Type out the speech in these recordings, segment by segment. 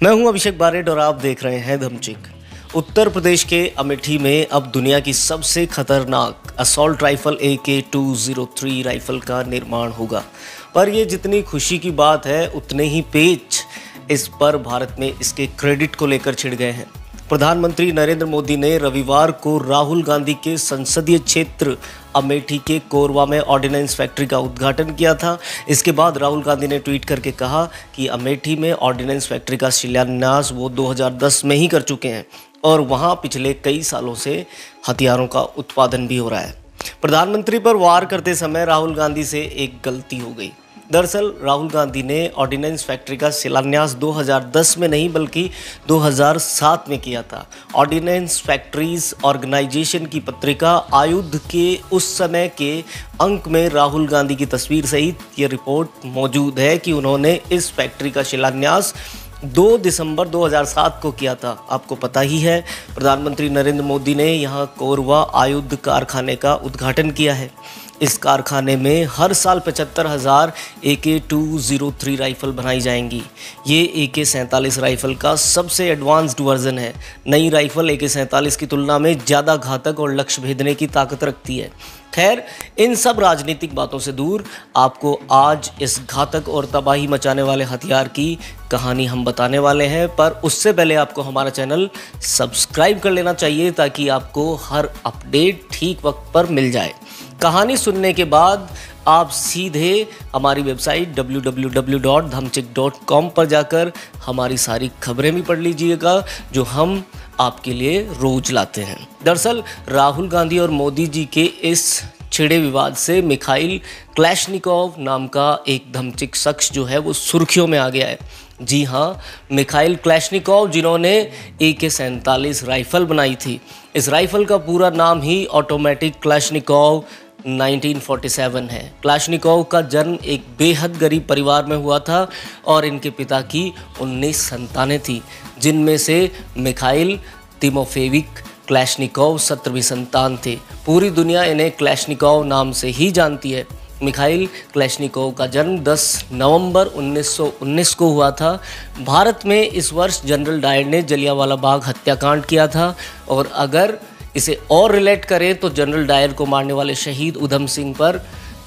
मैं हूं अभिषेक बारेड और आप देख रहे हैं धमचिक। उत्तर प्रदेश के अमेठी में अब दुनिया की सबसे खतरनाक असॉल्ट राइफल AK-203 राइफल का निर्माण होगा। पर यह जितनी खुशी की बात है उतने ही पेच इस पर भारत में इसके क्रेडिट को लेकर छिड़ गए हैं। प्रधानमंत्री नरेंद्र मोदी ने रविवार को राहुल गांधी के संसदीय क्षेत्र अमेठी के कोरबा में ऑर्डिनेंस फैक्ट्री का उद्घाटन किया था। इसके बाद राहुल गांधी ने ट्वीट करके कहा कि अमेठी में ऑर्डिनेंस फैक्ट्री का शिलान्यास वो 2010 में ही कर चुके हैं और वहां पिछले कई सालों से हथियारों का उत्पादन भी हो रहा है। प्रधानमंत्री पर वार करते समय राहुल गांधी से एक गलती हो गई। दरअसल राहुल गांधी ने ऑर्डिनेंस फैक्ट्री का शिलान्यास 2010 में नहीं बल्कि 2007 में किया था। ऑर्डिनेंस फैक्ट्रीज ऑर्गेनाइजेशन की पत्रिका आयुध के उस समय के अंक में राहुल गांधी की तस्वीर सहित ये रिपोर्ट मौजूद है कि उन्होंने इस फैक्ट्री का शिलान्यास 2 दिसंबर 2007 को किया था। आपको पता ही है, प्रधानमंत्री नरेंद्र मोदी ने यहाँ कोरबा आयुध कारखाने का उद्घाटन किया है। इस कारखाने में हर साल 75,000 AK-203 राइफल बनाई जाएंगी। ये AK-47 राइफल का सबसे एडवांस्ड वर्जन है। नई राइफल AK-47 की तुलना में ज़्यादा घातक और लक्ष्य भेदने की ताकत रखती है। खैर, इन सब राजनीतिक बातों से दूर आपको आज इस घातक और तबाही मचाने वाले हथियार की कहानी हम बताने वाले हैं। पर उससे पहले आपको हमारा चैनल सब्सक्राइब कर लेना चाहिए ताकि आपको हर अपडेट ठीक वक्त पर मिल जाए। कहानी सुनने के बाद आप सीधे हमारी वेबसाइट www.dhamchik.com पर जाकर हमारी सारी खबरें भी पढ़ लीजिएगा जो हम आपके लिए रोज लाते हैं। दरअसल राहुल गांधी और मोदी जी के इस छिड़े विवाद से मिखाइल क्लैशनिकोव नाम का एक धमचिक शख्स जो है वो सुर्खियों में आ गया है। जी हाँ, मिखाइल क्लैशनिकोव जिन्होंने AK-47 राइफल बनाई थी। इस राइफल का पूरा नाम ही ऑटोमेटिक क्लैशनिकोव 1947 है। क्लैशनिकोव का जन्म एक बेहद गरीब परिवार में हुआ था और इनके पिता की 19 संतानें थीं, जिनमें से मिखाइल तिमोफेविक क्लैशनिकोव 17वीं संतान थे। पूरी दुनिया इन्हें क्लैशनिकोव नाम से ही जानती है। मिखाइल क्लैशनिकोव का जन्म 10 नवंबर 1919 को हुआ था। भारत में इस वर्ष जनरल डायर ने जलियांवाला बाग हत्याकांड किया था और अगर इसे और रिलेट करें तो जनरल डायर को मारने वाले शहीद उधम सिंह पर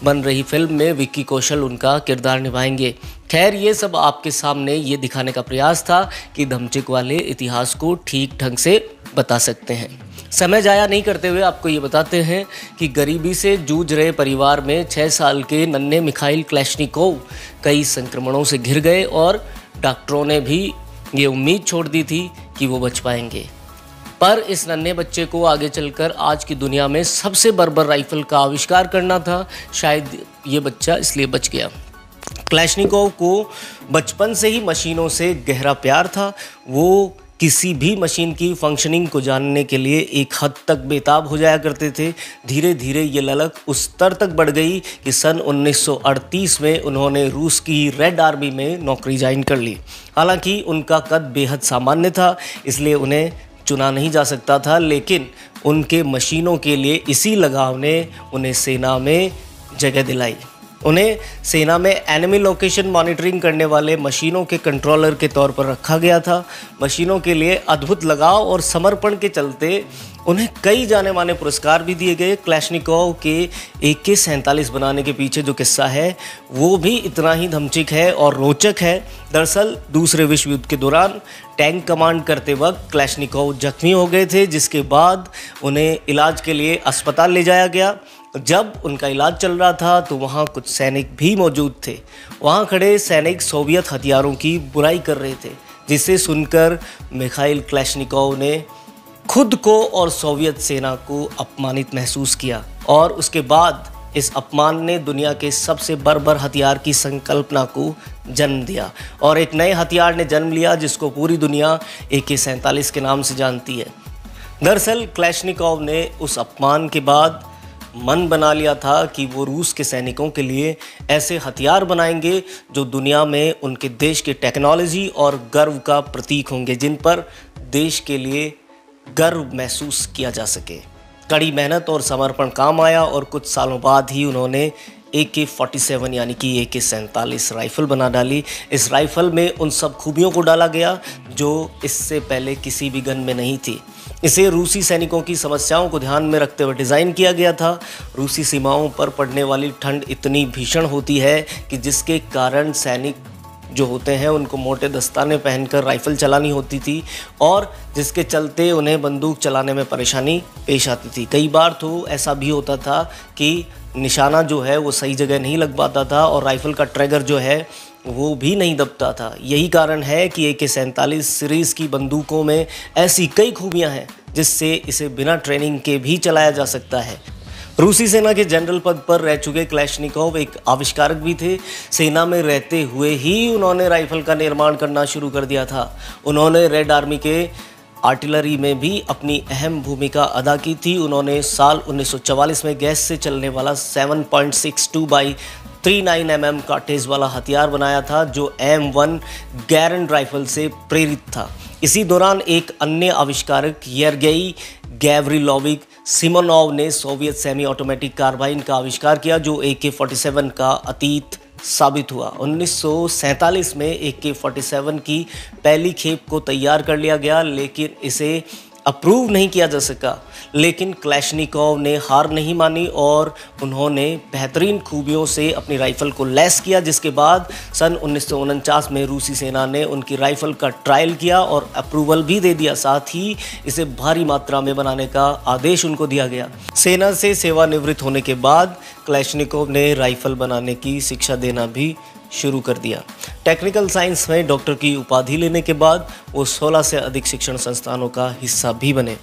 बन रही फिल्म में विक्की कौशल उनका किरदार निभाएंगे। खैर, ये सब आपके सामने ये दिखाने का प्रयास था कि धमचिक वाले इतिहास को ठीक ढंग से बता सकते हैं। समय जाया नहीं करते हुए आपको ये बताते हैं कि गरीबी से जूझ रहे परिवार में 6 साल के नन्हे मिखाइल क्लैशनिकोव कई संक्रमणों से घिर गए और डॉक्टरों ने भी ये उम्मीद छोड़ दी थी कि वो बच पाएंगे। पर इस नन्हे बच्चे को आगे चलकर आज की दुनिया में सबसे बर्बर राइफल का आविष्कार करना था। शायद ये बच्चा इसलिए बच गया। क्लैशनिकोव को बचपन से ही मशीनों से गहरा प्यार था। वो किसी भी मशीन की फंक्शनिंग को जानने के लिए एक हद तक बेताब हो जाया करते थे। धीरे धीरे ये ललक उस स्तर तक बढ़ गई कि सन 1938 में उन्होंने रूस की रेड आर्मी में नौकरी ज्वाइन कर ली। हालांकि उनका कद बेहद सामान्य था, इसलिए उन्हें चुना नहीं जा सकता था, लेकिन उनके मशीनों के लिए इसी लगाव ने उन्हें सेना में जगह दिलाई। उन्हें सेना में एनिमी लोकेशन मॉनिटरिंग करने वाले मशीनों के कंट्रोलर के तौर पर रखा गया था। मशीनों के लिए अद्भुत लगाव और समर्पण के चलते उन्हें कई जाने माने पुरस्कार भी दिए गए। क्लैशनिकोव के AK-47 बनाने के पीछे जो किस्सा है वो भी इतना ही धमचिक है और रोचक है। दरअसल दूसरे विश्व युद्ध के दौरान टैंक कमांड करते वक्त क्लैशनिकोव जख्मी हो गए थे, जिसके बाद उन्हें इलाज के लिए अस्पताल ले जाया गया। जब उनका इलाज चल रहा था तो वहाँ कुछ सैनिक भी मौजूद थे। वहाँ खड़े सैनिक सोवियत हथियारों की बुराई कर रहे थे, जिसे सुनकर मिखाइल क्लैशनिकोव ने खुद को और सोवियत सेना को अपमानित महसूस किया और उसके बाद इस अपमान ने दुनिया के सबसे बर्बर हथियार की संकल्पना को जन्म दिया और एक नए हथियार ने जन्म लिया जिसको पूरी दुनिया AK-47 के नाम से जानती है। दरअसल क्लैशनिकोव ने उस अपमान के बाद मन बना लिया था कि वो रूस के सैनिकों के लिए ऐसे हथियार बनाएंगे जो दुनिया में उनके देश की टेक्नोलॉजी और गर्व का प्रतीक होंगे, जिन पर देश के लिए गर्व महसूस किया जा सके। कड़ी मेहनत और समर्पण काम आया और कुछ सालों बाद ही उन्होंने AK-47 यानी कि AK-47 राइफ़ल बना डाली। इस राइफ़ल में उन सब खूबियों को डाला गया जो इससे पहले किसी भी गन में नहीं थी। इसे रूसी सैनिकों की समस्याओं को ध्यान में रखते हुए डिज़ाइन किया गया था। रूसी सीमाओं पर पड़ने वाली ठंड इतनी भीषण होती है कि जिसके कारण सैनिक जो होते हैं उनको मोटे दस्ताने पहनकर राइफ़ल चलानी होती थी और जिसके चलते उन्हें बंदूक चलाने में परेशानी पेश आती थी। कई बार तो ऐसा भी होता था कि निशाना जो है वो सही जगह नहीं लग पाता था और राइफ़ल का ट्रिगर जो है वो भी नहीं दबता था। यही कारण है कि AK-47 सीरीज़ की बंदूकों में ऐसी कई खूबियां हैं जिससे इसे बिना ट्रेनिंग के भी चलाया जा सकता है। रूसी सेना के जनरल पद पर रह चुके क्लैशनिकोव एक आविष्कारक भी थे। सेना में रहते हुए ही उन्होंने राइफ़ल का निर्माण करना शुरू कर दिया था। उन्होंने रेड आर्मी के आर्टिलरी में भी अपनी अहम भूमिका अदा की थी। उन्होंने साल 1944 में गैस से चलने वाला 7.62x39 mm कार्टेज वाला हथियार बनाया था जो M1 गैरेंड राइफ़ल से प्रेरित था। इसी दौरान एक अन्य आविष्कारक येरगेई गैवरिलोविच सिमोनोव ने सोवियत सेमी ऑटोमेटिक कार्बाइन का आविष्कार किया जो AK-47 का अतीत साबित हुआ। 1947 में AK-47 की पहली खेप को तैयार कर लिया गया लेकिन इसे अप्रूव नहीं किया जा सका। लेकिन क्लैशनिकोव ने हार नहीं मानी और उन्होंने बेहतरीन खूबियों से अपनी राइफ़ल को लैस किया, जिसके बाद सन 1949 में रूसी सेना ने उनकी राइफ़ल का ट्रायल किया और अप्रूवल भी दे दिया। साथ ही इसे भारी मात्रा में बनाने का आदेश उनको दिया गया। सेना से सेवानिवृत्त होने के बाद क्लैशनिकोव ने राइफ़ल बनाने की शिक्षा देना भी शुरू कर दिया। टेक्निकल साइंस में डॉक्टर की उपाधि लेने के बाद वो 16 से अधिक शिक्षण संस्थानों का हिस्सा भी बने।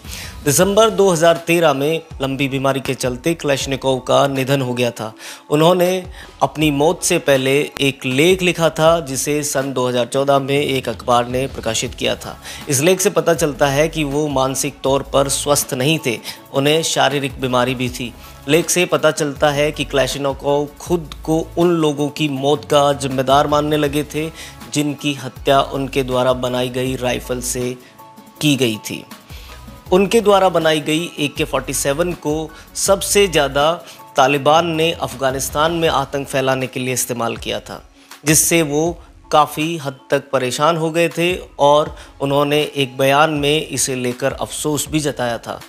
दिसंबर 2013 में लंबी बीमारी के चलते क्लैशनिकोव का निधन हो गया था। उन्होंने अपनी मौत से पहले एक लेख लिखा था जिसे सन 2014 में एक अखबार ने प्रकाशित किया था। इस लेख से पता चलता है कि वो मानसिक तौर पर स्वस्थ नहीं थे, उन्हें शारीरिक बीमारी भी थी। लेख से पता चलता है कि क्लैशनिकोव खुद को उन लोगों की मौत का जिम्मेदार मानने लगे थे जिनकी हत्या उनके द्वारा बनाई गई राइफ़ल से की गई थी। उनके द्वारा बनाई गई AK-47 को सबसे ज़्यादा तालिबान ने अफ़गानिस्तान में आतंक फैलाने के लिए इस्तेमाल किया था, जिससे वो काफ़ी हद तक परेशान हो गए थे और उन्होंने एक बयान में इसे लेकर अफसोस भी जताया था।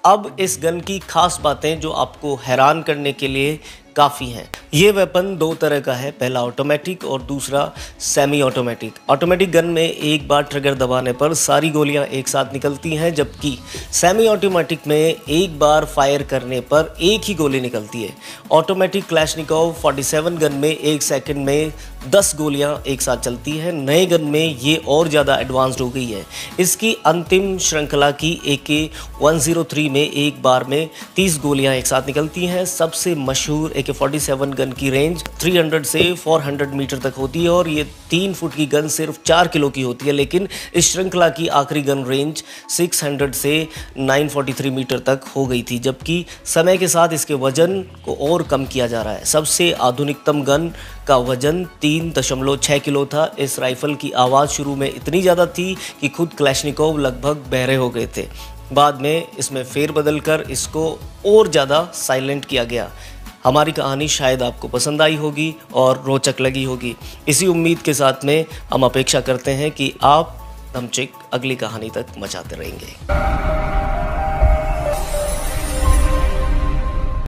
अब इस गन की खास बातें जो आपको हैरान करने के लिए काफ़ी हैं। ये वेपन दो तरह का है, पहला ऑटोमेटिक और दूसरा सेमी ऑटोमेटिक। ऑटोमेटिक गन में एक बार ट्रिगर दबाने पर सारी गोलियां एक साथ निकलती हैं, जबकि सेमी ऑटोमेटिक में एक बार फायर करने पर एक ही गोली निकलती है। ऑटोमेटिक क्लैशनिकोव 47 गन में एक सेकंड में 10 गोलियां एक साथ चलती है। नए गन में ये और ज़्यादा एडवांस्ड हो गई है। इसकी अंतिम श्रृंखला की AK-103 में एक बार में 30 गोलियां एक साथ निकलती हैं। सबसे मशहूर AK-47 गन की रेंज 300 से 400 मीटर तक होती है और ये 3 फुट की गन सिर्फ 4 किलो की होती है। लेकिन इस श्रृंखला की आखिरी गन रेंज 600 से 943 मीटर तक हो गई थी, जबकि समय के साथ इसके वजन को और कम किया जा रहा है। सबसे आधुनिकतम गन का वजन 3.6 किलो था। इस राइफ़ल की आवाज़ शुरू में इतनी ज़्यादा थी कि खुद क्लैशनिकोव लगभग बहरे हो गए थे। बाद में इसमें फेरबदल कर इसको और ज़्यादा साइलेंट किया गया। हमारी कहानी शायद आपको पसंद आई होगी और रोचक लगी होगी। इसी उम्मीद के साथ में हम अपेक्षा करते हैं कि आप धमचिक अगली कहानी तक मचाते रहेंगे।